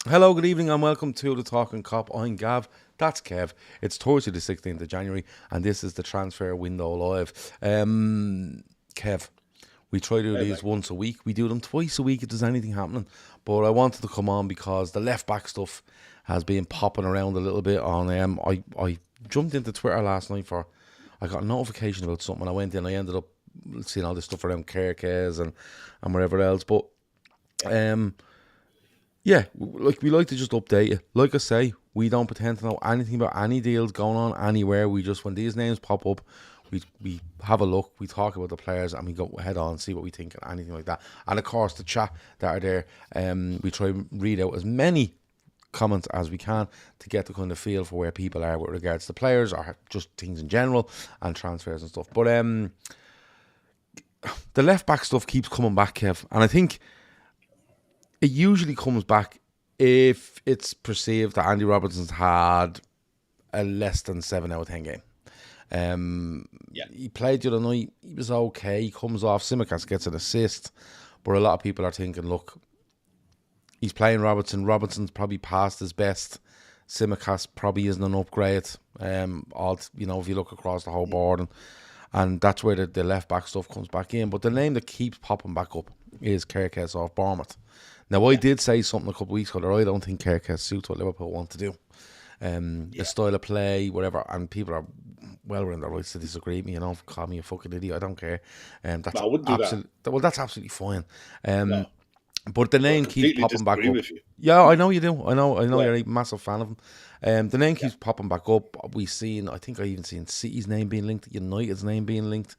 Hello, good evening, and welcome to the Talkin Kop. I'm Gav. That's Kev. It's Thursday, the 16th of January, and this is the transfer window live. Kev, we try to do Hey, these mate. once a week. We do them twice a week if there's anything happening. But I wanted to come on because the left back stuff has been popping around a little bit. I jumped into Twitter last night for. I got a notification about something. I went in. I ended up seeing all this stuff around Kirkes and wherever else. But Yeah. um, yeah, like we like to just update you. Like I say, we don't pretend to know anything about any deals going on anywhere. We just when these names pop up, we have a look, we talk about the players, and we go head on see what we think and anything like that. And of course, the chat that are there, we try and read out as many comments as we can to get the kind of feel for where people are with regards to players or just things in general and transfers and stuff. But the left back stuff keeps coming back, Kev, and I think it usually comes back if it's perceived that Andy Robertson's had a less than 7 out of 10 game. Um, Yeah. he played the other night. He was okay. He comes off. Simicast gets an assist, but a lot of people are thinking, look, he's playing Robertson. Robertson's probably past his best. Simicast probably isn't an upgrade. If you look across the whole board, and that's where the left back stuff comes back in. But the name that keeps popping back up is Kirkes off Bournemouth. Now, I Yeah. did say something a couple of weeks ago that I don't think Kirkes suits what Liverpool want to do. The Yeah. style of play, whatever, and people are well within their rights to disagree with me. Call me a fucking idiot. I don't care. No, That's I wouldn't do that. that's absolutely fine. Um, No. but the So I name keeps completely popping back disagree up. with you. Yeah, I know you do. I know Yeah. you're a massive fan of him. The name Yeah. keeps popping back up. I think I even seen City's name being linked, United's name being linked,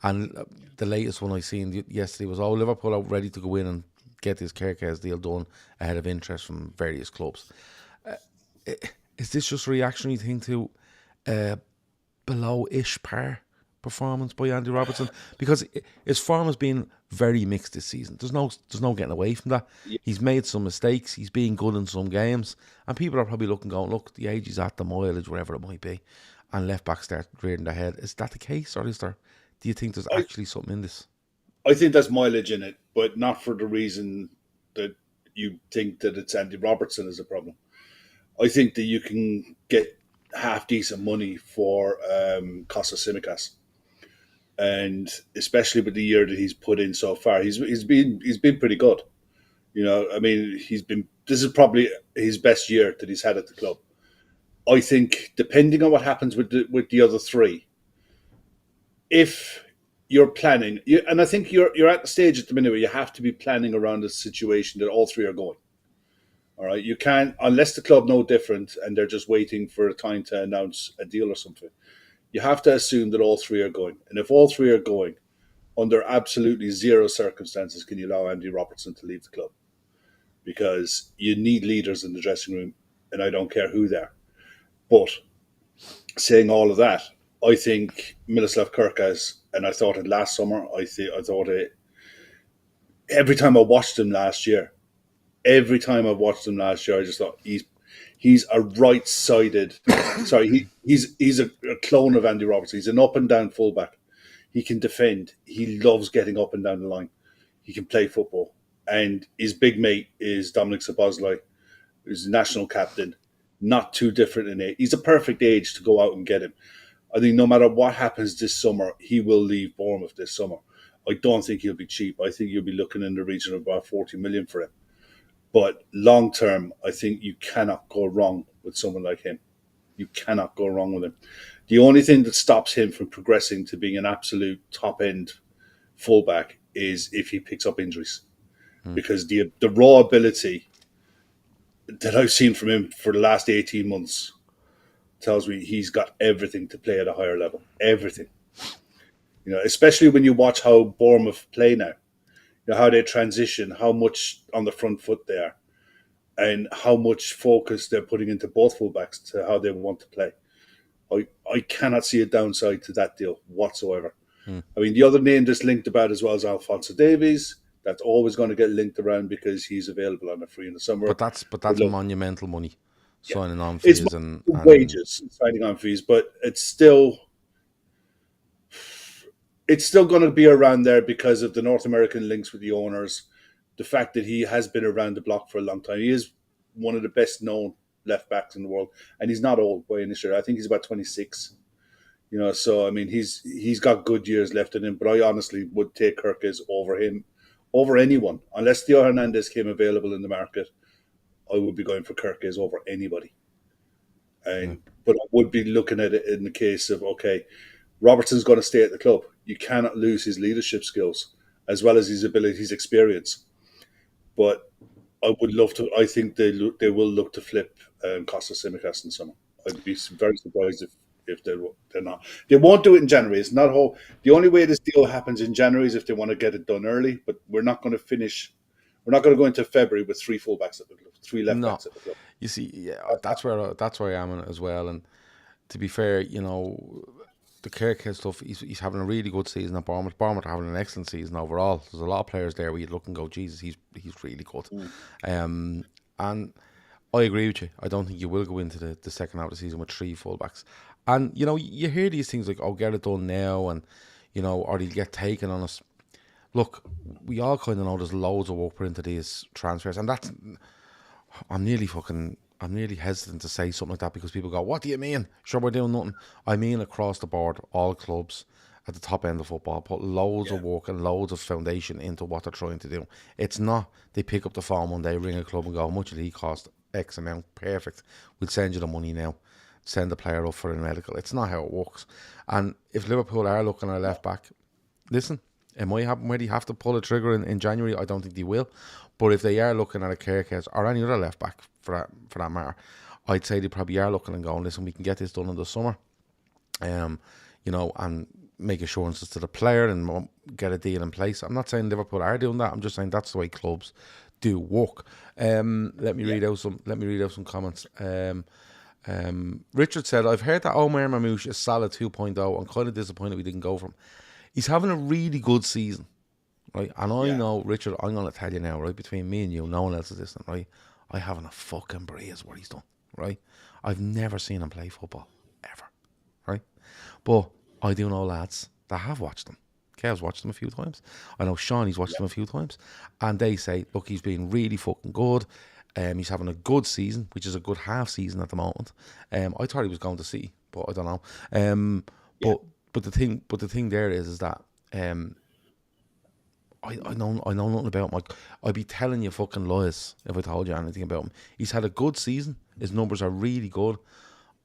and the latest one I seen yesterday was Liverpool are ready to go in and get this Kirkes deal done ahead of interest from various clubs. Is this just a reactionary thing to uh, below-ish par performance by Andy Robertson? Because his form has been very mixed this season. There's no getting away from that. Yeah. He's made some mistakes. He's been good in some games, and people are probably looking, going, "Look, the age he's at, the mileage, whatever it might be," and left back start rearing their head. Is that the case, or is there? Do you think there's I, actually something in this? I think there's mileage in it, but not for the reason that you think that it's Andy Robertson is a problem. I think that you can get half decent money for Costa Simicas. And especially with the year that he's put in so far, he's been pretty good. I mean, this is probably his best year that he's had at the club. I think depending on what happens with the other three, if you're planning, and I think you're at the stage at the minute where you have to be planning around a situation that all three are going. All right, you can't unless the club know different and they're just waiting for a time to announce a deal or something. You have to assume that all three are going, and if all three are going, under absolutely zero circumstances can you allow Andy Robertson to leave the club because you need leaders in the dressing room, and I don't care who they are. But saying all of that, I think Miroslav Kirkas, and I thought it last summer. I thought it every time I watched him last year. Every time I watched him last year, I just thought he's a right-sided. Sorry, he's a clone of Andy Robertson. He's an up and down fullback. He can defend. He loves getting up and down the line. He can play football. And his big mate is Dominic Sabozlai, who's the national captain. Not too different in age. He's a perfect age to go out and get him. I think no matter what happens this summer, he will leave Bournemouth this summer. I don't think he'll be cheap. I think you'll be looking in the region of about 40 million for him. But long term, I think you cannot go wrong with someone like him. You cannot go wrong with him. The only thing that stops him from progressing to being an absolute top end fullback is if he picks up injuries. Hmm. Because the raw ability that I've seen from him for the last 18 months tells me he's got everything to play at a higher level. Everything. Especially when you watch how Bournemouth play now. How they transition, how much on the front foot they are, and how much focus they're putting into both fullbacks to how they want to play. I cannot see a downside to that deal whatsoever. Hmm. I mean, the other name that's linked about as well is Alfonso Davies. That's always going to get linked around because he's available on a free in the summer. But But that's look, monumental money, yeah, signing on it's fees and wages signing on fees, but it's still going to be around there because of the North American links with the owners. The fact that he has been around the block for a long time. He is. one of the best known left backs in the world, and he's not old by any stretch. I think he's about 26. So I mean, he's got good years left in him. But I honestly would take Kirkes over him, over anyone, unless Theo Hernandez came available in the market. I would be going for Kirkes over anybody. But I would be looking at it in the case of, okay, Robertson's going to stay at the club. You cannot lose his leadership skills as well as his ability, his experience. But I would love to. I think they will look to flip Costa Simicast in summer. I'd be very surprised if they're not. They won't do it in January. It's not how. The only way this deal happens in January is if they want to get it done early. But we're not going to finish. We're not going to go into February with 3 fullbacks at the club, 3 left backs at the club. You see, that's where I am in it as well. And to be fair, the Kirkhead stuff, he's having a really good season at Bournemouth. Bournemouth are having an excellent season overall. There's a lot of players there where you look and go, Jesus, he's really good. And I agree with you. I don't think you will go into the second half of the season with 3 fullbacks. And, you hear these things like, oh, get it done now, and, or they'll get taken on us. Look, we all kind of know there's loads of work put into these transfers, and that's... I'm nearly hesitant to say something like that because people go, what do you mean? Sure, we're doing nothing. I mean across the board, all clubs at the top end of football put loads of work and loads of foundation into what they're trying to do. It's not they pick up the phone one day, ring a club and go, how much did he cost? X amount. Perfect. We'll send you the money now. Send the player up for a medical. It's not how it works. And if Liverpool are looking at a left back, listen, it might happen where they have to pull a trigger in January. I don't think they will. But if they are looking at a Kirkes or any other left back for that matter, I'd say they probably are looking and going, listen, we can get this done in the summer, and make assurances to the player and get a deal in place. I'm not saying Liverpool are doing that. I'm just saying that's the way clubs do work. Let me read out some comments. Richard said, I've heard that Omar Mamouche is Salah 2.0. I'm kind of disappointed we didn't go for him. He's having a really good season. Right, and I know, Richard, I'm going to tell you now, right, between me and you, no one else is listening, right, I haven't a fucking breeze what he's done, right? I've never seen him play football, ever, right? But I do know lads that have watched him. Kev's watched him a few times. I know Sean, watched him a few times. And they say, look, he's been really fucking good. He's having a good season, which is a good half season at the moment. I thought he was going to City, but I don't know. But the thing there is that... I know nothing about him. I'd be telling you fucking lies if I told you anything about him. He's had a good season. His numbers are really good.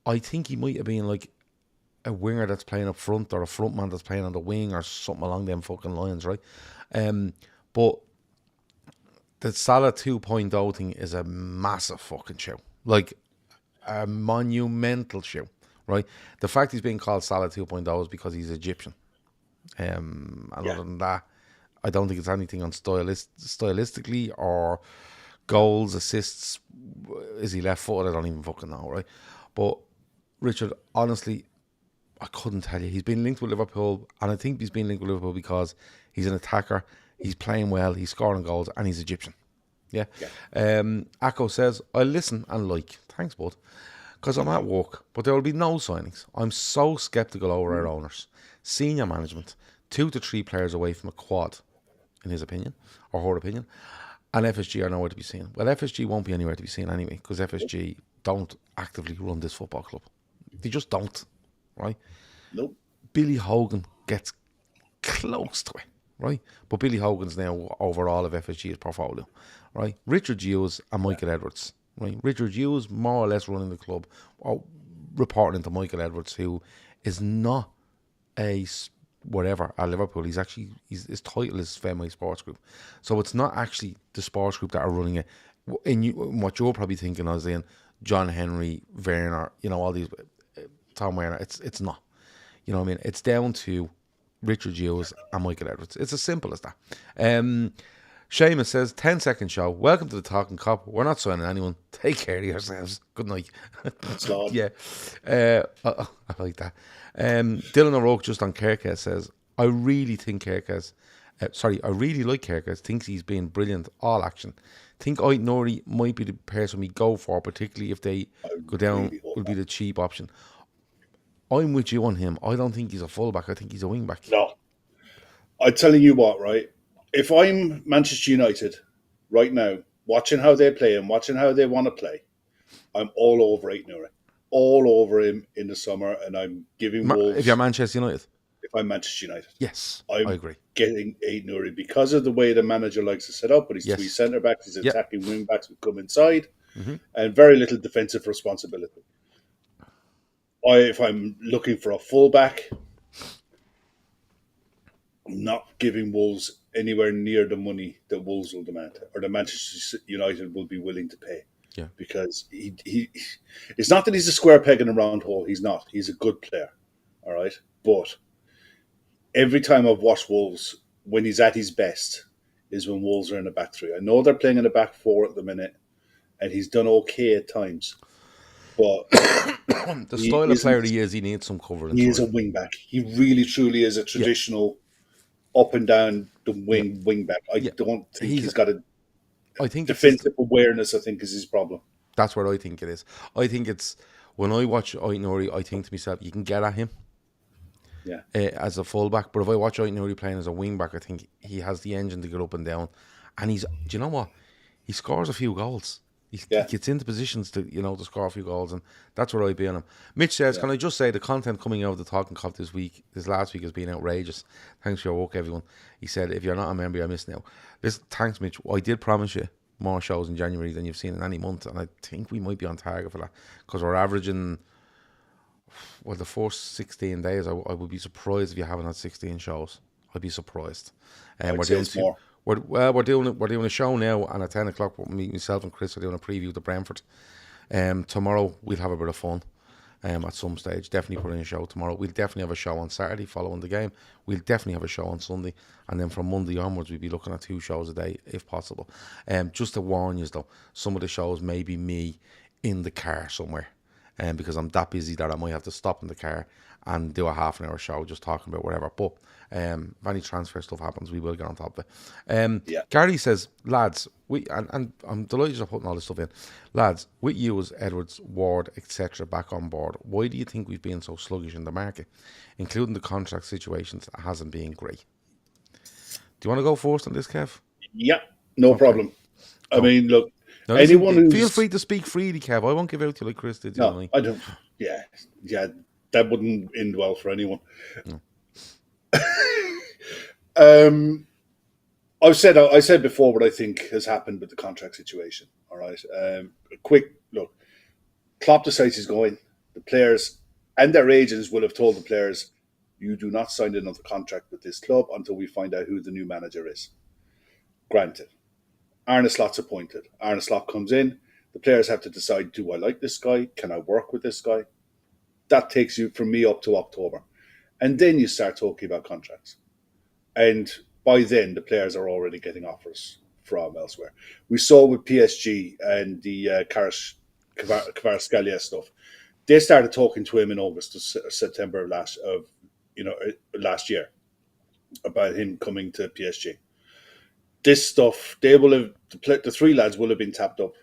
I think he might have been like a winger that's playing up front or a front man that's playing on the wing or something along them fucking lines, right? But the Salah 2.0 thing is a massive fucking show. Like a monumental show, right? The fact he's being called Salah 2.0 is because he's Egyptian. Other than that, I don't think it's anything on stylistically or goals, assists. Is he left-footed? I don't even fucking know, right? But Richard, honestly, I couldn't tell you. He's been linked with Liverpool, and I think he's been linked with Liverpool because he's an attacker, he's playing well, he's scoring goals, and he's Egyptian. Yeah. Akko says, I listen and like. Thanks, bud. Because I'm at work, but there will be no signings. I'm so sceptical over our owners. Senior management, 2 to 3 players away from a quad, in his opinion, or her opinion, and FSG are nowhere to be seen. Well, FSG won't be anywhere to be seen anyway, because FSG don't actively run this football club. They just don't, right? Nope. Billy Hogan gets close to it, right? But Billy Hogan's now over all of FSG's portfolio, right? Richard Hughes and Michael Edwards, right? Richard Hughes more or less running the club, or reporting to Michael Edwards, who is not a whatever at Liverpool. He's actually, his title is Fenway Sports Group, so it's not actually the sports group that are running it. In what you're probably thinking of, in John Henry, Werner, all these, Tom Werner. It's not. You know what I mean? It's down to Richard Hughes and Michael Edwards. It's as simple as that. Seamus says, 10-second show. Welcome to the Talkin Kop. We're not signing anyone. Take care of yourselves. Good night. Yeah. I like that. Dylan O'Rourke just on Kirkes says, I really like Kirkes. Thinks he's been brilliant. All action. Think Ait Nori might be the person we go for, particularly if they go down, will be the cheap option. I'm with you on him. I don't think he's a fullback. I think he's a wingback. No. I'm telling you what, right? If I'm Manchester United right now, watching how they play and watching how they want to play, I'm all over Aït-Nouri. All over him in the summer, and I'm giving If you're Wolves, Manchester United, if I'm Manchester United, yes, I I'm agree. getting Aït-Nouri because of the way the manager likes to set up with his three Yes, centre backs, his yep. attacking wing backs who come inside, Hmm. and very little defensive responsibility. If I'm looking for a fullback, I'm not giving Wolves anywhere near the money that Wolves will demand or the Manchester United will be willing to pay. Yeah, Because he it's not that he's a square peg in a round hole. He's not. He's a good player. All right. But every time I've watched Wolves, when he's at his best, is when Wolves are in a back three. I know they're playing in a back four at the minute, and he's done okay at times. But the he style of player isn't. he is, he needs some cover He is inside. a wing back. He really, truly is a Yeah, traditional up and down the yeah, wing back. I yeah. don't think He's. he's got a I think it's just defensive awareness. I think is his problem. that's what I think it is. I think it's when I watch Aït-Nouri, I think to myself, you can get at him Yeah, as a fullback, but if I watch Aït-Nouri playing as a wing back, I think he has the engine to get up and down, and he's. Do you know what? He scores a few goals. He yeah, gets into positions to score a few goals, and that's where I'd be on him. Mitch says, yeah. "Can I just say the content coming out of the Talkin Kop this last week has been outrageous. Thanks for your work, everyone." He said, "If you're not a member, you're missing out." Listen, thanks, Mitch. I did promise you more shows in January than you've seen in any month, and I think we might be on target for that because we're averaging the first 16 days. I would be surprised if you haven't had 16 shows. I'd be surprised. And I'd we're say doing it's more. we're doing a show now, and at 10 o'clock, myself and Chris are doing a preview to Brentford. Tomorrow we'll have a bit of fun. At some stage, definitely put in a show tomorrow. We'll definitely have a show on Saturday following the game. We'll definitely have a show on Sunday, and then from Monday onwards, we'll be looking at 2 shows a day if possible. Just to warn you though, some of the shows may be me in the car somewhere, because I'm that busy that I might have to stop in the car and do a half an hour show just talking about whatever. But if any transfer stuff happens, we will get on top of it. Yeah. Gary says, lads, and I'm delighted you're putting all this stuff in. Lads, with you as Edwards, Ward, etc. back on board, why do you think we've been so sluggish in the market, including the contract situations? It hasn't been great. Do you want to go first on this, Kev? Yeah, no Okay, problem. I go. mean, look, Now anyone listen, feel who's free to speak freely, Kev. I won't give out to you like Chris did the other no, night. I don't. Yeah, yeah, that wouldn't end well for anyone. No. Um, I said before what I think has happened with the contract situation. All right, a quick look. Klopp decides he's going. The players and their agents will have told the players, "You do not sign another contract with this club until we find out who the new manager is." Granted, Arne Slot's appointed. Arne Slot comes in. The players have to decide: do I like this guy? Can I work with this guy? That takes you from me up to October, and then you start talking about contracts. And by then, the players are already getting offers from elsewhere. We saw with PSG and the Kvaratskhelia stuff. They started talking to him in August or September last year about him coming to PSG. This stuff, they will have the three lads will have been tapped up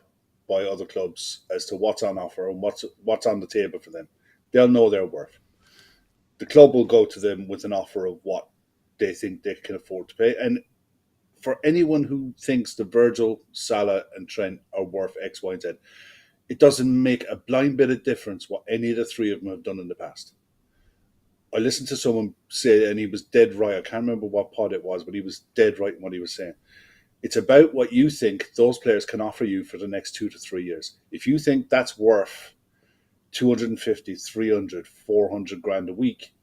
by other clubs as to what's on offer and what's on the table for them. They'll know their worth. The club will go to them with an offer of what they think they can afford to pay. And for anyone who thinks the Virgil, Salah, and Trent are worth X, Y, and Z, it doesn't make a blind bit of difference what any of the three of them have done in the past. I listened to someone say, and he was dead right. I can't remember what pod it was, but he was dead right in what he was saying. It's about what you think those players can offer you for the next 2 to 3 years. If you think that's worth 250, 300, 400 grand a week,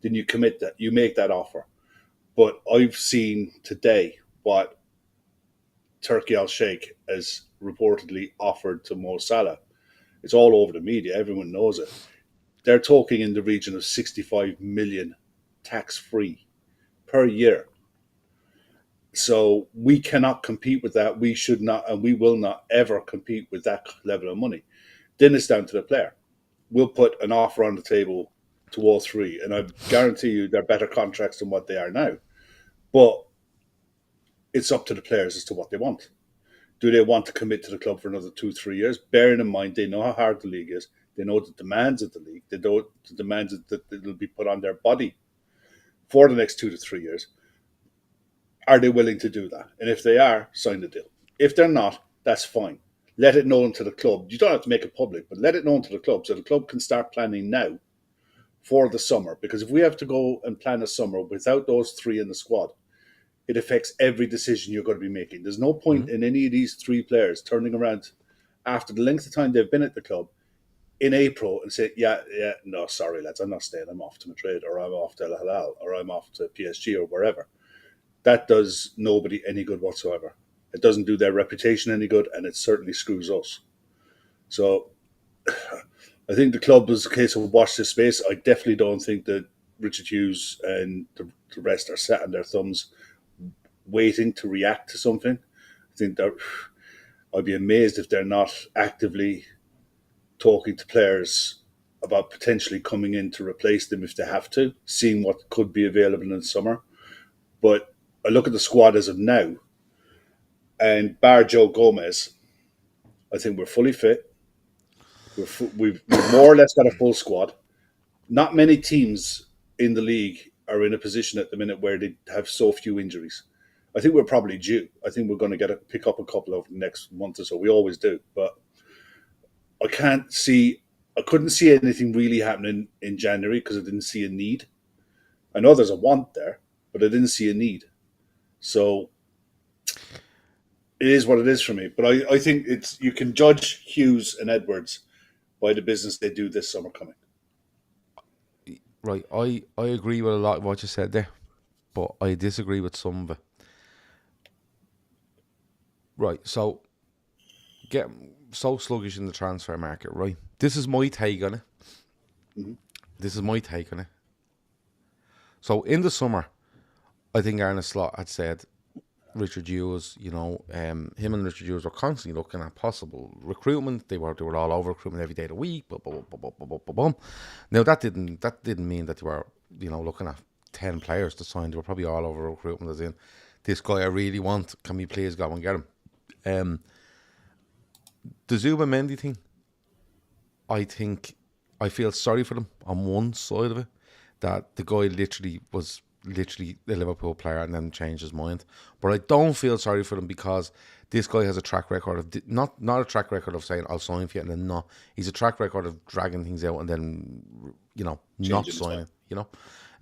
then you commit that. You make that offer. But I've seen today what Turkey Al Sheikh has reportedly offered to Mo Salah. It's all over the media. Everyone knows it. They're talking in the region of 65 million tax-free per year. So we cannot compete with that. We should not, and we will not ever compete with that level of money. Then it's down to the player. We'll put an offer on the table to all three, and I guarantee you they're better contracts than what they are now. But it's up to the players as to what they want. Do they want to commit to the club for another 2, 3 years? Bearing in mind, they know how hard the league is. They know the demands of the league. They know the demands that will be put on their body for the next 2 to 3 years. Are they willing to do that? And if they are, sign the deal. If they're not, that's fine. Let it known to the club. You don't have to make it public, but let it known to the club so the club can start planning now for the summer. Because if we have to go and plan a summer without those three in the squad, it affects every decision you're going to be making. There's no point in any of these three players turning around after the length of time they've been at the club in April and say, no, sorry, lads, I'm not staying. I'm off to Madrid, or I'm off to Al Hilal, or I'm off to PSG, or wherever. That does nobody any good whatsoever. It doesn't do their reputation any good, and it certainly screws us. So I think the club was a case of watch this space. I definitely don't think that Richard Hughes and the rest are sat on their thumbs waiting to react to something. I think that I'd be amazed if they're not actively talking to players about potentially coming in to replace them if they have to, seeing what could be available in the summer. But I look at the squad as of now, and bar Joe Gomez, I think we're fully fit. We've more or less got a full squad. Not many teams in the league are in a position at the minute where they have so few injuries. I think we're probably due. I think we're going to pick up a couple over the next month or so. We always do. But I couldn't see anything really happening in January because I didn't see a need. I know there's a want there, but I didn't see a need. So it is what it is for me. But I think you can judge Hughes and Edwards by the business they do this summer coming. Right, I agree with a lot of what you said there, but I disagree with some of it. Right, so get so sluggish in the transfer market, right? This is my take on it. Mm-hmm. This is my take on it. So in the summer, I think Arne Slot had said Richard Hughes, him and Richard Hughes were constantly looking at possible recruitment. They were all over recruitment every day of the week. Now that didn't mean that they were looking at 10 players to sign. They were probably all over recruitment, as in, this guy I really want, can we please go and get him? The Zuba Mendy thing, I feel sorry for them on one side of it, that the guy was literally a Liverpool player and then changed his mind. But I don't feel sorry for them because this guy has a track record of not a track record of saying I'll sign for you and then not. He's a track record of dragging things out and then not signing.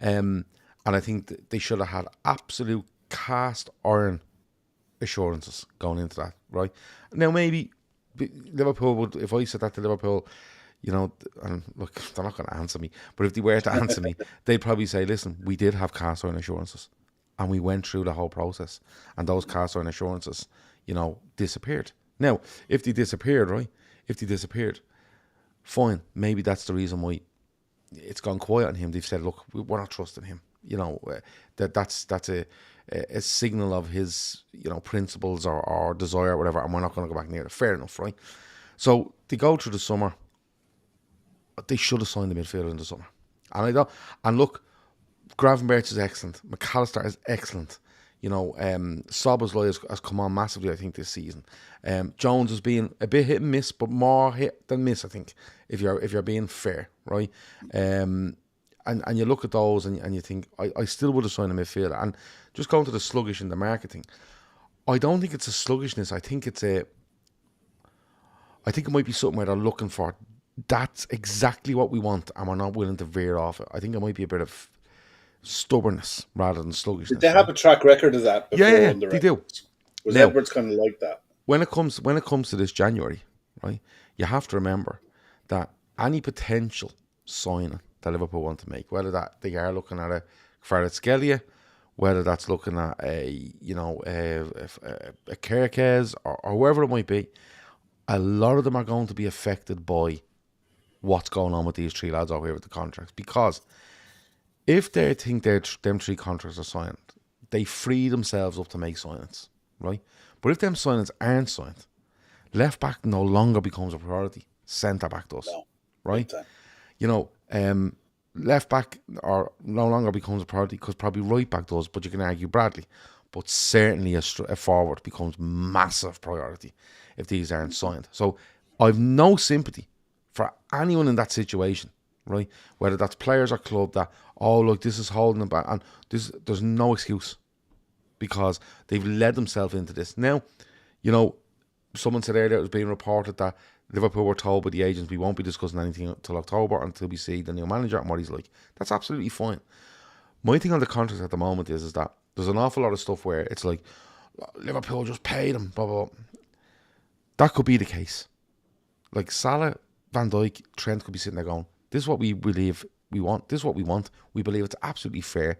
And I think they should have had absolute cast iron assurances going into that. Right now, maybe Liverpool would. If I said that to Liverpool, and look, they're not going to answer me, but if they were to answer me, they'd probably say, listen, we did have cast iron assurances and we went through the whole process and those cast iron assurances, disappeared. Now, if they disappeared, fine, maybe that's the reason why it's gone quiet on him. They've said, look, we're not trusting him. That's a signal of his, principles or desire or whatever, and we're not going to go back near it. Fair enough, right? So they go through the summer. They should have signed the midfielder in the summer. And look, Gravenberch is excellent. McAllister is excellent. Szoboszlai has come on massively, I think, this season. Jones has been a bit hit and miss, but more hit than miss, I think, if you're being fair, right? And you look at those and you think, I still would have signed a midfielder. And just going to the sluggish in the marketing, I don't think it's a sluggishness. I think it might be something where they're looking for, that's exactly what we want and we're not willing to veer off it. I think it might be a bit of stubbornness rather than sluggishness. Did they have a track record of that before? Yeah, they do. Was Edwards kind of like that? When it comes to this January, right, you have to remember that any potential signing that Liverpool want to make, whether that they are looking at a Kvaratskhelia, whether that's looking at a Kerkez or whoever it might be, a lot of them are going to be affected by what's going on with these three lads over here with the contracts. Because if they think them three contracts are signed, they free themselves up to make signings, right? But if them signings aren't signed, left back no longer becomes a priority. Centre back does, right? Left back or no longer becomes a priority because probably right back does, but you can argue Bradley. But certainly a forward becomes massive priority if these aren't signed. So I've no sympathy for anyone in that situation, right? Whether that's players or club that, look, this is holding them back. And there's no excuse because they've led themselves into this. Now, someone said earlier it was being reported that Liverpool were told by the agents we won't be discussing anything until October until we see the new manager and what he's like. That's absolutely fine. My thing on the contract at the moment is that there's an awful lot of stuff where it's like Liverpool just paid him, blah, blah, blah. That could be the case. Like Salah, Van Dijk, Trent could be sitting there going, this is what we believe we want. This is what we want. We believe it's absolutely fair.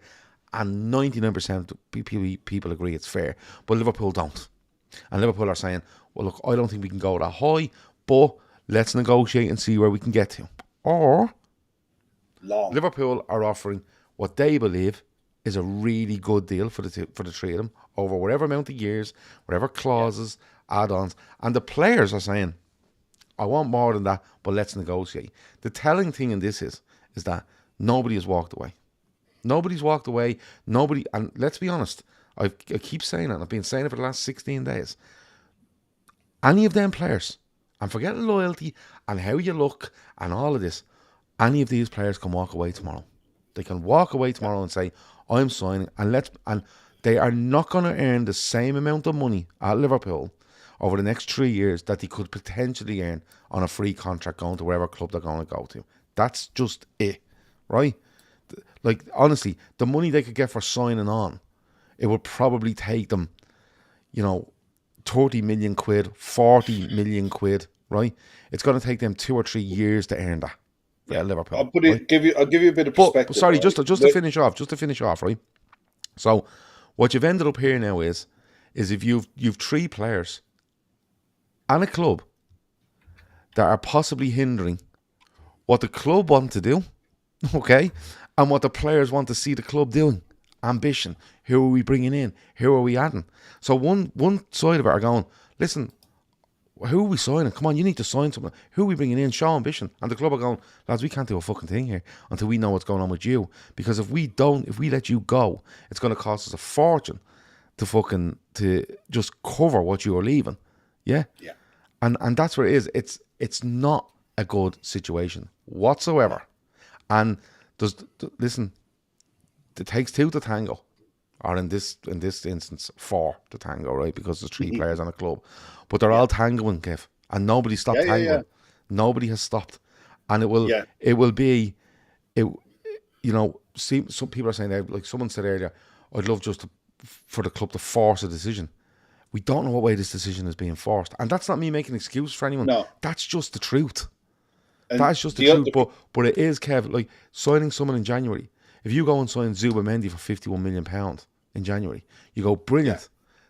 And 99% of people agree it's fair. But Liverpool don't. And Liverpool are saying, well, look, I don't think we can go that high, but let's negotiate and see where we can get to. Or Liverpool are offering what they believe is a really good deal for the three of them over whatever amount of years, whatever clauses, add-ons. And the players are saying, I want more than that, but let's negotiate. The telling thing in this is that nobody has walked away. Nobody's walked away. Nobody, and let's be honest, I keep saying it, and I've been saying it for the last 16 days. Any of them players, and forget loyalty and how you look and all of this, any of these players can walk away tomorrow. They can walk away tomorrow and say, I'm signing, and they are not going to earn the same amount of money at Liverpool over the next 3 years that they could potentially earn on a free contract going to wherever club they're going to go to. That's just it, right? Like, honestly, the money they could get for signing on, it would probably take them, 30 million quid, 40 million quid, right? It's going to take them 2 or 3 years to earn that. Yeah, Liverpool. I'll give you a bit of perspective. Sorry, right? just to finish off, right? So, what you've ended up here now is if you've 3 players and a club that are possibly hindering what the club want to do, okay, and what the players want to see the club doing. Ambition. Who are we bringing in? Who are we adding? So one side of it are going, listen, who are we signing? Come on, you need to sign someone. Who are we bringing in? Show ambition. And the club are going, lads, we can't do a fucking thing here until we know what's going on with you. Because if we let you go, it's going to cost us a fortune to just cover what you are leaving. Yeah? Yeah. And that's where it is. It's not a good situation whatsoever. And listen, it takes 2 to tango, or in this instance 4 to tango, right? Because there's 3 players on a club, but they're all tangoing, Kev, and nobody stopped tangoing. Yeah. Nobody has stopped, and it will be. See, some people are saying, like someone said earlier, I'd love just for the club to force a decision. We don't know what way this decision is being forced, and that's not me making an excuse for anyone. No, that's just the truth. And that's just the truth. But it is, Kev, like signing someone in January. If you go and sign Zubimendi for £51 million in January, you go, brilliant. Yeah.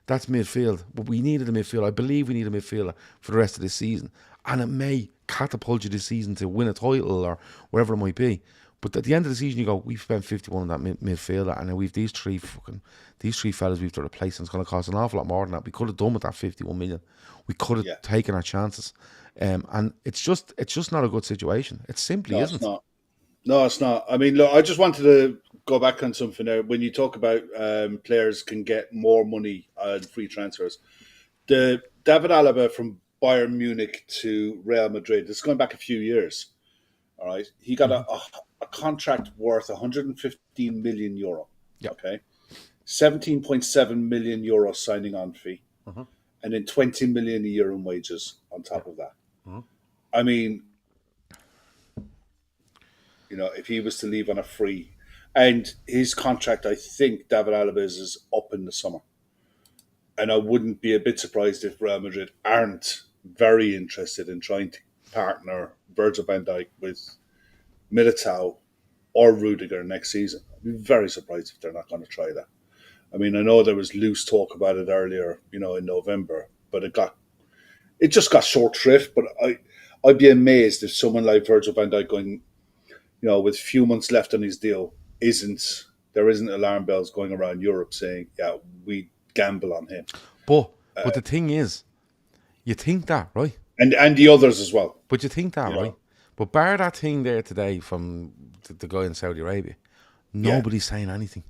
That's midfield. But we needed a midfielder. I believe we need a midfielder for the rest of this season. And it may catapult you this season to win a title or wherever it might be. But at the end of the season, you go, we've spent 51 on that midfielder, and then we've these three fellas we've to replace, and it's going to cost an awful lot more than that. We could have done with that 51 million. We could have taken our chances. And it's just not a good situation. It simply isn't. No, it's not. I mean, look, I just wanted to go back on something there. When you talk about players can get more money on free transfers, the David Alaba from Bayern Munich to Real Madrid, this is going back a few years. All right, he got a contract worth 115 million euro. Yep. Okay, 17.7 million euro signing on fee, and then 20 million a year in wages on top of that. I mean, if he was to leave on a free, and his contract, I think David Alaba is up in the summer, and I wouldn't be a bit surprised if Real Madrid aren't very interested in trying to partner Virgil van Dijk with Militao or Rudiger next season. I'd be very surprised if they're not going to try that. I mean, I know there was loose talk about it earlier, in November, but it just got short shrift. But I'd be amazed if someone like Virgil van Dijk going, with a few months left on his deal, there isn't alarm bells going around Europe saying, yeah, we gamble on him. But the thing is, you think that, right? And the others as well. But you think that, right? But bar that thing there today from the guy in Saudi Arabia, nobody's saying anything.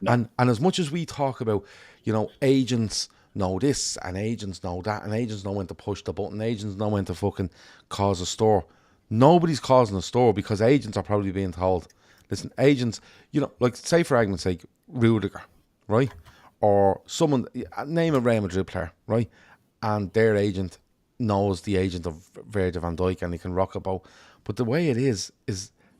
No. And as much as we talk about, agents know this and agents know that and agents know when to push the button, agents know when to fucking cause a store. Nobody's causing a store because agents are probably being told, listen, agents, like say for argument's sake, Rudiger, right? Or someone, name a Real Madrid player, right? and their agent knows the agent of Virgil van Dijk and he can rock a boat. But the way it is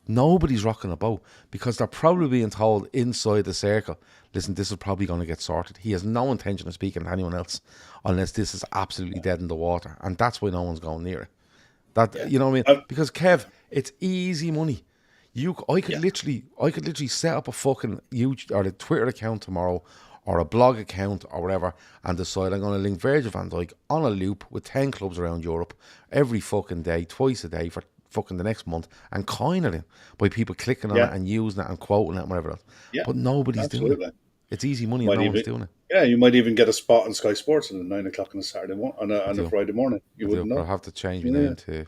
nobody's rocking a boat because they're probably being told inside the circle, listen, this is probably going to get sorted. He has no intention of speaking to anyone else unless this is absolutely dead in the water. And that's why no one's going near it. That you know what I mean? Because Kev, it's easy money. I could literally set up a fucking YouTube or a Twitter account tomorrow, or a blog account or whatever, and decide I'm going to link Virgil van Dijk on a loop with 10 clubs around Europe every fucking day, twice a day for fucking the next month, and coining it by people clicking on it and using it and quoting it and whatever else. Yeah, but nobody's doing it. It's easy money and no one's doing it. Yeah, you might even get a spot on Sky Sports at 9 o'clock on a Saturday on a Friday morning. You wouldn't know. But I'll have to change my name to,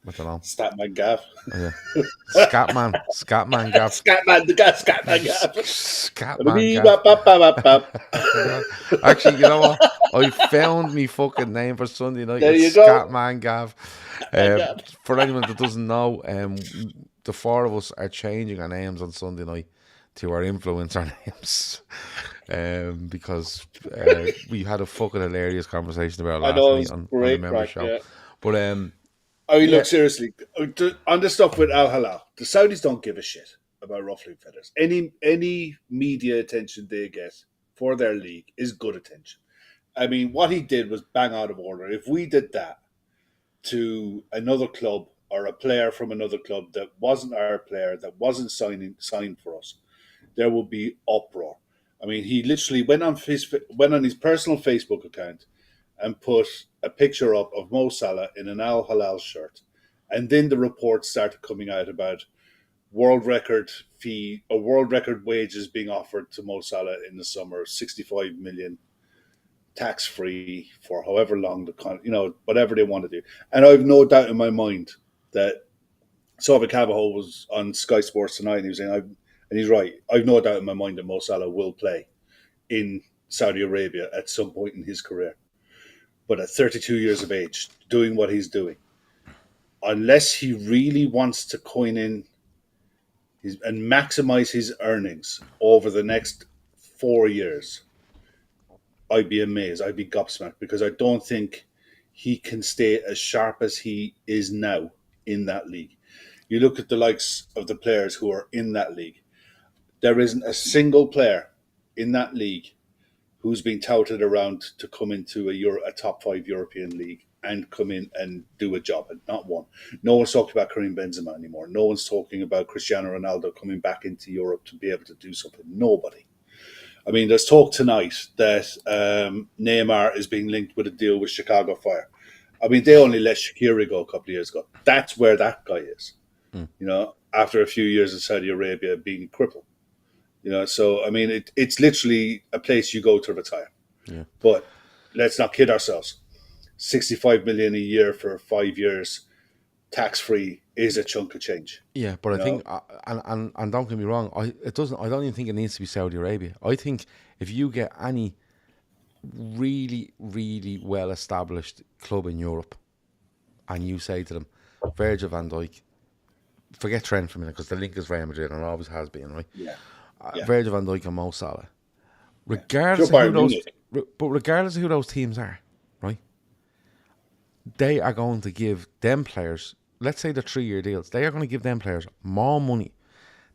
I don't know. Statman Gav. Oh, yeah. Scatman Gav. Scatman Gav. Scatman Gav. Actually, you know what? I found me fucking name for Sunday night. There you go. go. Scatman Gav. For anyone that doesn't know, the four of us are changing our names on Sunday night to our influencer names. Because we had a fucking hilarious conversation about it last night on the member show. Yeah. But look, seriously, on the stuff with Al Hilal, the Saudis don't give a shit about rough league feathers. Any media attention they get for their league is good attention. I mean, what he did was bang out of order. If we did that to another club or a player from another club that wasn't our player, that wasn't signed for us, there would be uproar. I mean, he literally went on his personal Facebook account and put a picture up of Mo Salah in an Al Hilal shirt. And then the reports started coming out about world record fee or world record wages being offered to Mo Salah in the summer, 65 million tax-free for however long, whatever they want to do. And I have no doubt in my mind that Sylvain Cavaho was on Sky Sports tonight and he was saying, and he's right, I have no doubt in my mind that Mo Salah will play in Saudi Arabia at some point in his career. But at 32 years of age, doing what he's doing, unless he really wants to coin in and maximize his earnings over the next 4 years, I'd be amazed. I'd be gobsmacked because I don't think he can stay as sharp as he is now in that league. You look at the likes of the players who are in that league. There isn't a single player in that league who's been touted around to come into a top 5 European league and come in and do a job. Not one. No one's talking about Karim Benzema anymore. No one's talking about Cristiano Ronaldo coming back into Europe to be able to do something. Nobody. I mean, there's talk tonight that Neymar is being linked with a deal with Chicago Fire. I mean, they only let Shaqiri go a couple of years ago. That's where that guy is. After a few years in Saudi Arabia being crippled. So, I mean, it's literally a place you go to retire. Yeah. But let's not kid ourselves. 65 million a year for 5 years, tax-free, is a chunk of change. Yeah, but I think, and don't get me wrong, I don't even think it needs to be Saudi Arabia. I think if you get any really, really well-established club in Europe and you say to them, Virgil van Dijk, forget Trent for a minute because the link is Real Madrid and it always has been, right? Yeah. Virgil van Dijk and Mo Salah. Regardless of who those teams are, right? They are going to give them players, let's say they're 3-year deals, they are going to give them players more money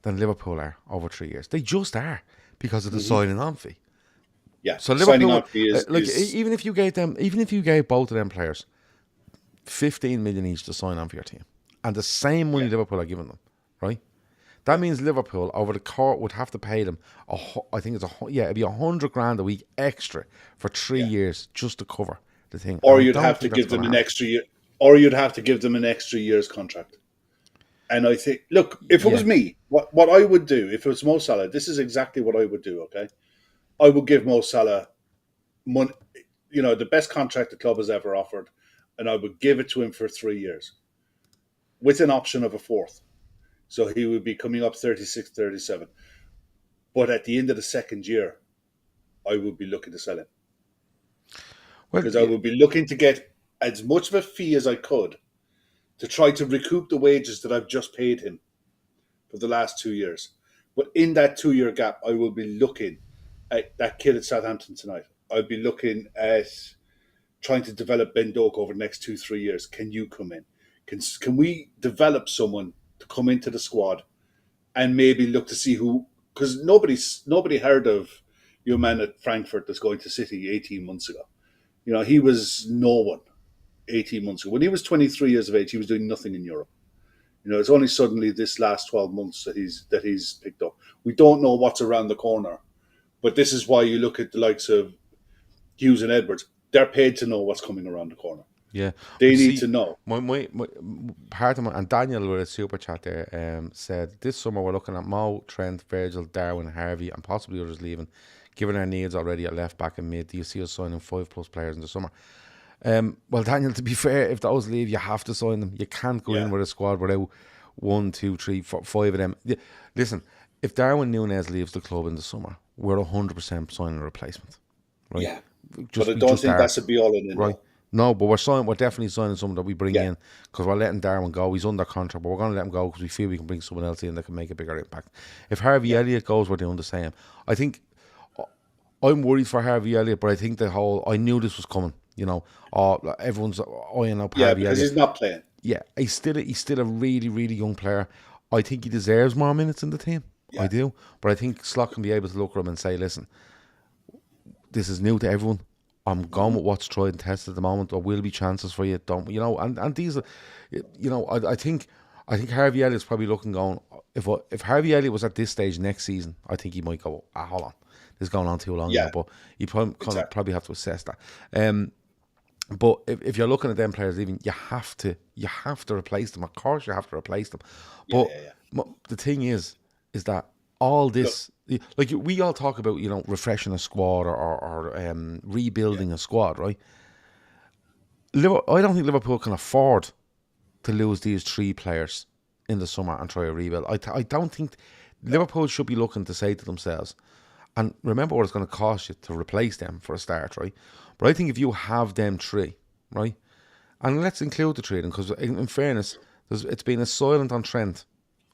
than Liverpool are over 3 years. They just are because of the signing on fee. Yeah. So Liverpool, even if you gave both of them players 15 million each to sign on for your team, and the same money Liverpool are giving them, right? That means Liverpool over the court would have to pay them. It'd be $100,000 a week extra for 3 years just to cover the thing. Or you'd have to give them an extra year. Or you'd have to give them an extra year's contract. And I think, look, if it was me, what I would do if it was Mo Salah, this is exactly what I would do. Okay, I would give Mo Salah money, the best contract the club has ever offered, and I would give it to him for 3 years, with an option of a fourth. So he would be coming up 36, 37. But at the end of the second year, I would be looking to sell him. Because I would be looking to get as much of a fee as I could to try to recoup the wages that I've just paid him for the last 2 years. But in that 2-year gap, I will be looking at that kid at Southampton tonight. I'd be looking at trying to develop Ben Doak over the next 2-3 years. Can you come in? Can we develop someone to come into the squad and maybe look to see who? Because nobody heard of your man at Frankfurt that's going to City 18 months ago. He was no one 18 months ago. When he was 23 years of age, he was doing nothing in Europe. It's only suddenly this last 12 months that he's picked up. We don't know what's around the corner, but this is why you look at the likes of Hughes and Edwards. They're paid to know what's coming around the corner. Yeah, They need to know. My part of and Daniel with a super chat there said this summer we're looking at Mo, Trent, Virgil, Darwin, Harvey, and possibly others leaving. Given our needs already at left back and mid, do you see us signing 5+ players in the summer? Well, Daniel, to be fair, if those leave, you have to sign them. You can't go in with a squad without 1, 2, 3, 4, 5 of them. Listen, if Darwin Núñez leaves the club in the summer, we're 100% signing a replacement. Right? Yeah, but I don't think that's a be all and end all. Right. No, but we're definitely signing someone that we bring in because we're letting Darwin go. He's under contract, but we're going to let him go because we feel we can bring someone else in that can make a bigger impact. If Harvey Elliott goes, we're doing the same. I think I'm worried for Harvey Elliott, but I think I knew this was coming. Everyone's eyeing up Harvey Elliott. Because he's not playing. Yeah, he's still a really, really young player. I think he deserves more minutes in the team. I do. But I think Slot can be able to look at him and say, listen, this is new to everyone. I'm going with what's tried and tested at the moment. There will be chances for you. And these, I think Harvey Elliott's probably looking going. If Harvey Elliott was at this stage next season, I think he might go. Hold on, this is going on too long. Yeah, now, but you probably have to assess that. But if you're looking at them players leaving, you have to replace them. Of course, you have to replace them. But the thing is that all this. Like we all talk about, refreshing a squad or rebuilding a squad, right? I don't think Liverpool can afford to lose these 3 players in the summer and try a rebuild. I don't think Liverpool should be looking to say to themselves, and remember what it's going to cost you to replace them for a start, right? But I think if you have them 3, right, and let's include the 3 because in fairness, it's been as silent on Trent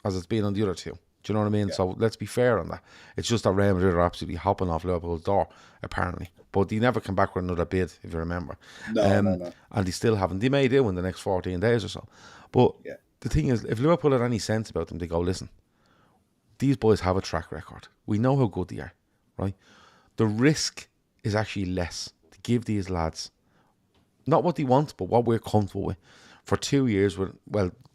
as it's been on the other 2. Do you know what I mean? Yeah. So let's be fair on that. It's just that Real Madrid are absolutely hopping off Liverpool's door, apparently. But he never came back with another bid, if you remember. No. And they still haven't. They may do in the next 14 days or so. But the thing is, if Liverpool had any sense about them, they go, listen, these boys have a track record. We know how good they are, right? The risk is actually less to give these lads, not what they want, but what we're comfortable with. For 2 years,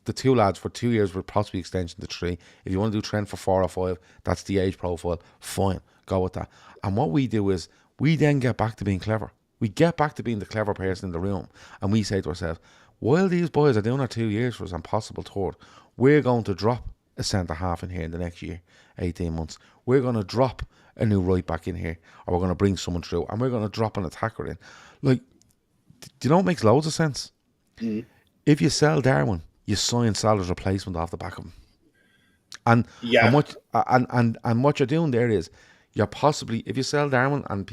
the 2 lads for 2 years with possibly extension to 3. If you want to do Trent for 4 or 5, that's the age profile. Fine, go with that. And what we do is we then get back to being clever. We get back to being the clever person in the room, and we say to ourselves, while these boys are doing our 2 years for us and possible third, we're going to drop a centre half in here in the next year, 18 months. We're going to drop a new right back in here, or we're going to bring someone through, and we're going to drop an attacker in. Like, do you know what makes loads of sense? Mm. If you sell Darwin, you sign Salah's replacement off the back of him. And what you're doing there is you're possibly, if you sell Darwin, and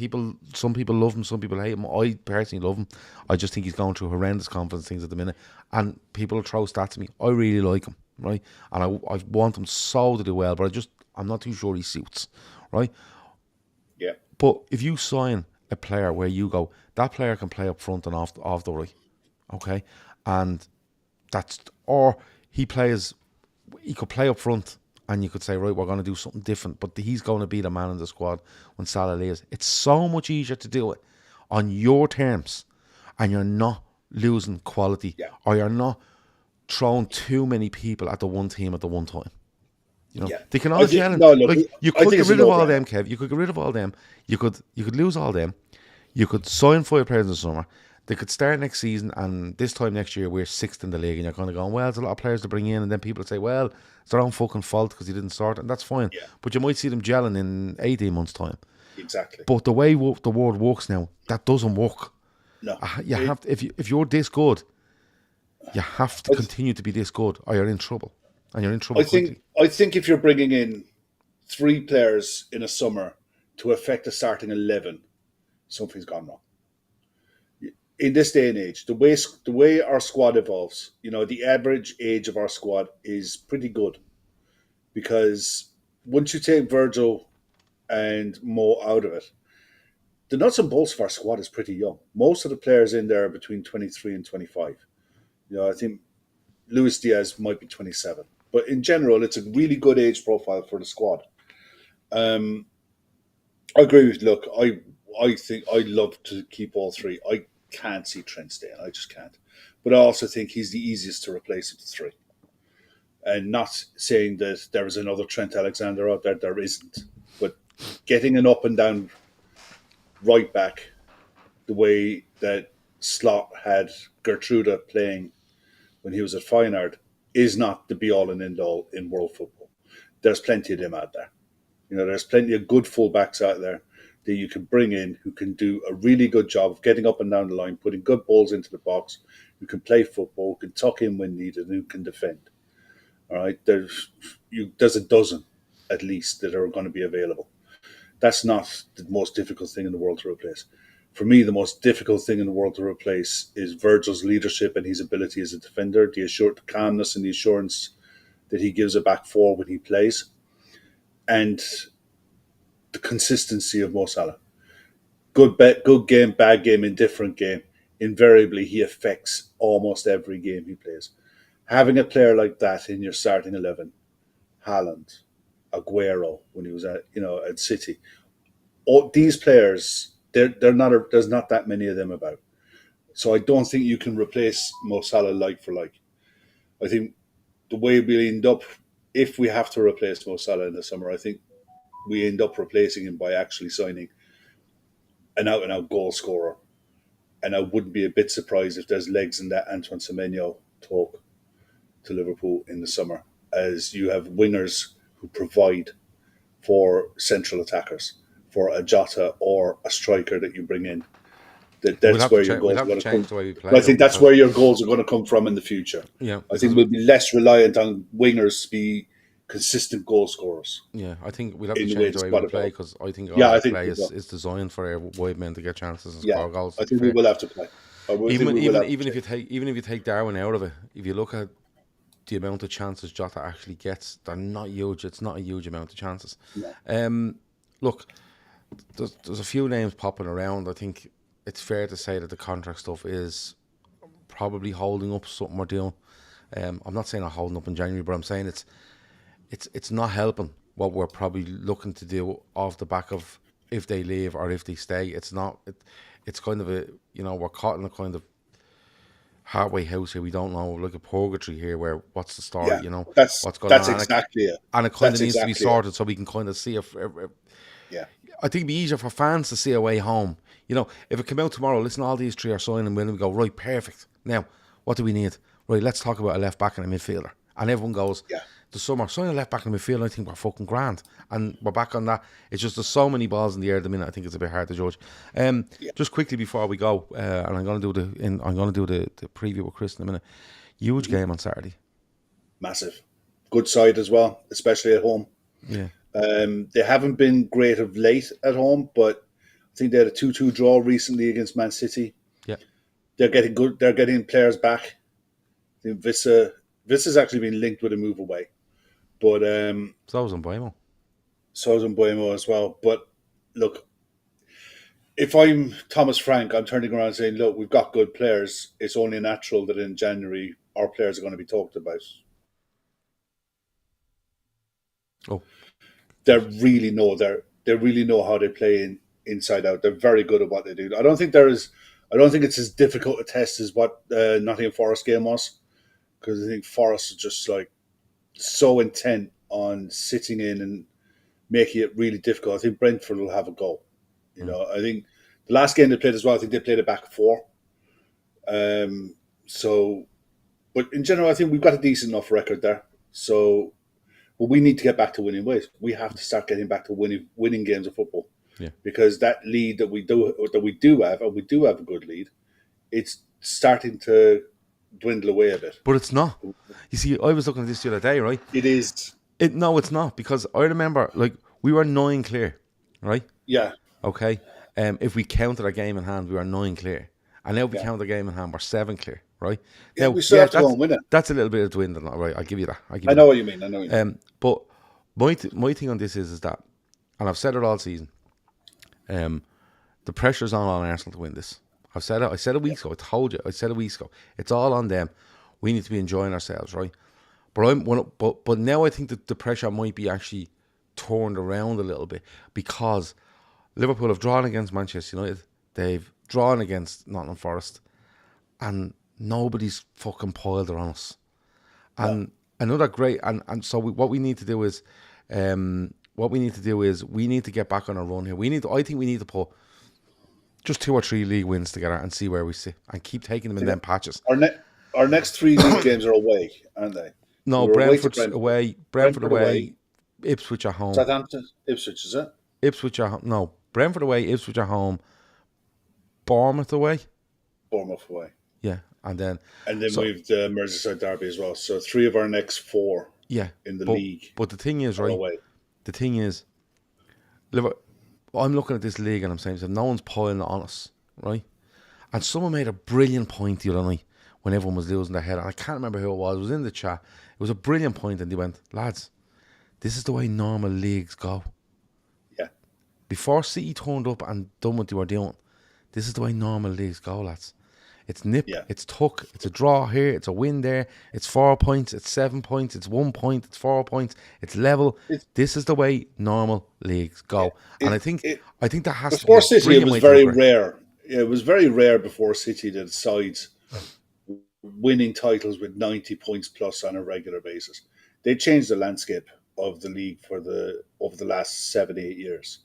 some people love him, some people hate him. I personally love him. I just think he's going through horrendous confidence things at the minute. And people will throw stats at me. I really like him, right? And I want him so to do well, but I'm not too sure he suits, right? Yeah. But if you sign a player where you go, that player can play up front and off the right, okay? And or he could play up front and you could say, right, we're going to do something different, but he's going to be the man in the squad when Salah leaves. It's so much easier to do it on your terms, and you're not losing quality, or you're not throwing too many people at the one team at the one time. They can all gel in. You could get rid of all them, Kev. You could get rid of all them. You could lose all them. You could sign 5 players in the summer. They could start next season, and this time next year we're 6th in the league, and you're kind of going, well, there's a lot of players to bring in, and then people say, well, it's their own fucking fault because he didn't start, and that's fine. Yeah. But you might see them gelling in 18 months' time. Exactly. But the way the world works now, that doesn't work. No. You have to, if you're this good, you have to continue to be this good, or you're in trouble, and you're in trouble quickly. I think if you're bringing in 3 players in a summer to affect the starting 11, something's gone wrong. In this day and age, the way our squad evolves, the average age of our squad is pretty good, because once you take Virgil and Mo out of it, the nuts and bolts of our squad is pretty young. Most of the players in there are between 23 and 25. I think Luis Diaz might be 27. But in general, it's a really good age profile for the squad. I agree with you. Look, I think I'd love to keep all three. I can't see Trent staying. I just can't. But I also think he's the easiest to replace of the three. And not saying that there is another Trent Alexander out there. There isn't. But getting an up and down right back the way that Slot had Gertruda playing when he was at Feyenoord is not the be-all and end-all in world football. There's plenty of them out there. There's plenty of good fullbacks out there that you can bring in who can do a really good job of getting up and down the line, putting good balls into the box, who can play football, who can tuck in when needed, and who can defend. All right, there's a dozen at least that are going to be available. That's not the most difficult thing in the world to replace. For me, the most difficult thing in the world to replace is Virgil's leadership and his ability as a defender, the calmness and the assurance that he gives a back four when he plays, and the consistency of Mo Salah. Good game, bad game, indifferent game. Invariably, he affects almost every game he plays. Having a player like that in your starting 11, Haaland, Aguero, when he was at City, all these players, there's not that many of them about. So I don't think you can replace Mo Salah like for like. I think the way we end up, if we have to replace Mo Salah in the summer, I think we end up replacing him by actually signing an out-and-out goal scorer. And I wouldn't be a bit surprised if there's legs in that Antoine Semenyo talk to Liverpool in the summer, as you have wingers who provide for central attackers, for a Jota or a striker that you bring in. That's where your goals are going to come from. I think that's where your goals are going to come from in the future. Yeah, I think we'll be less reliant on wingers to be consistent goal scorers. Yeah, I think we'll have to change the way we play, because I think play is designed for wide men to get chances and score goals. I think we will have to play. Even if you take Darwin out of it, if you look at the amount of chances Jota actually gets, they're not huge. It's not a huge amount of chances. Yeah. Look, there's a few names popping around. I think it's fair to say that the contract stuff is probably holding up something we're doing. I'm not saying I'm holding up in January, but I'm saying it's not helping what we're probably looking to do off the back of if they leave or if they stay. It's not. It's kind of we're caught in a kind of halfway house here. We don't know, like a purgatory here, where what's the story, what's going on. That's exactly it. And it kind of needs to be sorted so we can kind of see if I think it'd be easier for fans to see a way home. If it came out tomorrow, listen, all these three are signing, and we go, right, perfect. Now, what do we need? Right, let's talk about a left back and a midfielder. And everyone goes, the summer, sign a left back and a midfielder, I think we're fucking grand. And we're back on that. It's just there's so many balls in the air at the minute, I think it's a bit hard to judge. Just quickly before we go, and I'm gonna do the preview with Chris in a minute. Huge game on Saturday. Massive. Good side as well, especially at home. Yeah. They haven't been great of late at home, but I think they had a 2-2 draw recently against Man City. Yeah. They're getting players back. I think Vissa's actually been linked with a move away. But so was Mbuemo. So was Mbuemo as well. But look, if I'm Thomas Frank, I'm turning around and saying, look, we've got good players. It's only natural that in January our players are going to be talked about. Oh. They really know how they play inside out. They're very good at what they do. I don't think it's as difficult a test as what Nottingham Forest game was, because I think Forest are just like so intent on sitting in and making it really difficult. I think Brentford will have a go. I think the last game they played as well, I think they played it back four. But in general, I think we've got a decent enough record there. So, but we need to get back to winning ways. We have to start getting back to winning games of football. Yeah. Because that lead that we do have, and we do have a good lead, it's starting to dwindle away a bit. But it's not. You see, I was looking at this the other day, right? It is. No, it's not, because I remember, like, we were 9 clear, right? Yeah. Okay. If we counted our game in hand, we were 9 clear. And now if we count the game in hand, we're 7 clear, right? Yeah, now, we still have to go and win it. That's a little bit of dwindling, right? I'll give you that. I know what you mean. But my thing on this is that, and I've said it all season, the pressure's on Arsenal to win this. I've said it. I said it weeks ago. I told you. I said it weeks ago. It's all on them. We need to be enjoying ourselves, right? But now I think that the pressure might be actually turned around a little bit, because Liverpool have drawn against Manchester United. They've drawn against Nottingham Forest, and nobody's fucking piled on us. And another great and so what we need to do is we need to get back on a run here. I think we need to put just 2 or 3 league wins together and see where we sit, and keep taking them in them patches. Our next 3 league games are away, aren't they? No, Brentford's away. Brentford away. Ipswich at home. Southampton, Ipswich, is it? Ipswich at home. No, Brentford away. Ipswich at home. Bournemouth away. Bournemouth away. Yeah, and then we've the Merseyside derby as well. So 3 of our next 4. Yeah, in the league. But the thing is, right? Away. The thing is, I'm looking at this league and I'm saying, no one's piling it on us, right? And someone made a brilliant point the other night when everyone was losing their head. And I can't remember who it was. It was in the chat. It was a brilliant point, and they went, lads, this is the way normal leagues go. Yeah. Before City turned up and done what they were doing, this is the way normal leagues go, lads. It's nip, it's tuck, it's a draw here, it's a win there, it's 4 points, it's 7 points, it's 1 point, it's 4 points, it's level. This is the way normal leagues go. And I think that has to be before City, it was very rare. It was very rare before City that sides winning titles with 90 points plus on a regular basis. They changed the landscape of the league over the last 7-8 years,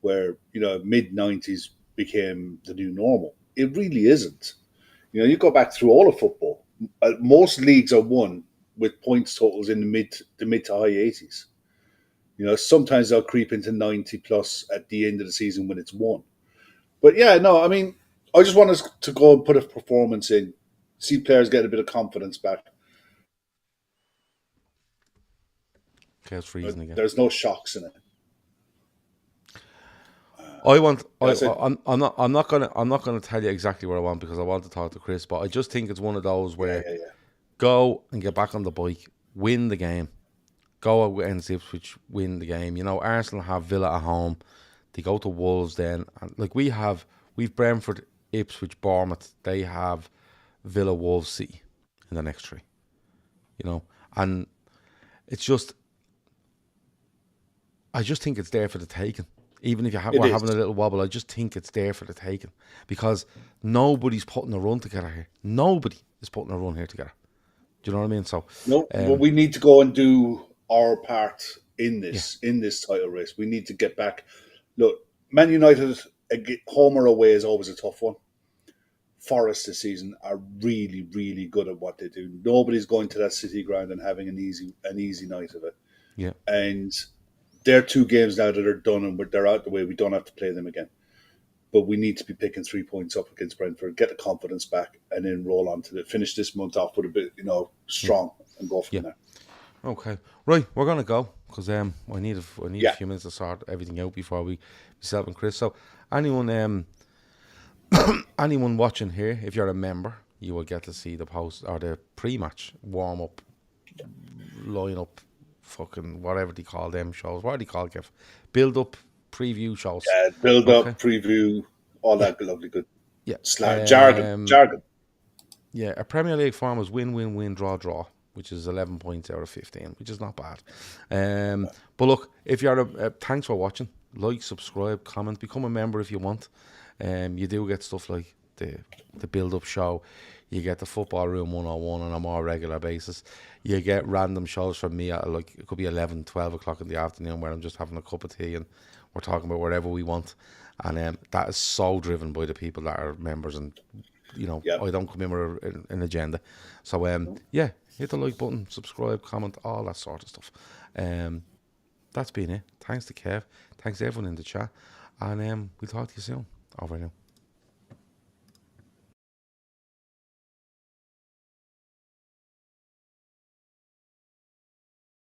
where mid-90s became the new normal. It really isn't. You go back through all of football. Most leagues are won with points totals in the mid to high 80s. Sometimes they'll creep into 90 plus at the end of the season when it's won. But I just want us to go and put a performance in, see players get a bit of confidence back. Chaos freezing again. There's no shocks in it. I'm not gonna tell you exactly what I want, because I want to talk to Chris, but I just think it's one of those where go and get back on the bike, win the game, go against Ipswich, win the game. Arsenal have Villa at home, they go to Wolves then, and we've Brentford, Ipswich, Bournemouth. They have Villa, Wolves, City in the next 3. And it's just, I just think it's there for the taking. Even if we're having a little wobble, I just think it's there for the taking, because nobody's putting a run together here. Nobody is putting a run here together. Do you know what I mean? So but we need to go and do our part in this title race. We need to get back. Look, Man United, home or away is always a tough one. Forest this season are really, really good at what they do. Nobody's going to that City ground and having an easy night of it. Yeah, and they're 2 games now that are done and they're out the way. We don't have to play them again. But we need to be picking 3 points up against Brentford, get the confidence back, and then roll on to finish this month off with a bit, strong and go from there. Okay. Right, we're going to go, because I need a few minutes to sort everything out before we myself and Chris. So anyone watching here, if you're a member, you will get to see the post or the pre-match warm-up, line-up, fucking whatever they call them shows. What are they called, Kev? Build-up, preview shows. Yeah, build-up, preview, all that lovely good jargon. Yeah, a Premier League form is win, win, win, draw, draw, which is 11 points out of 15, which is not bad. But look, if you're thanks for watching. Like, subscribe, comment, become a member if you want. You do get stuff like the build-up show. You get the Football Room 101 on a more regular basis. You get random shows from me at it could be 11, 12 o'clock in the afternoon, where I'm just having a cup of tea and we're talking about whatever we want. And that is so driven by the people that are members, and I don't come in with an agenda. So hit the like button, subscribe, comment, all that sort of stuff. That's been it. Thanks to Kev. Thanks to everyone in the chat. And we'll talk to you soon. Over now.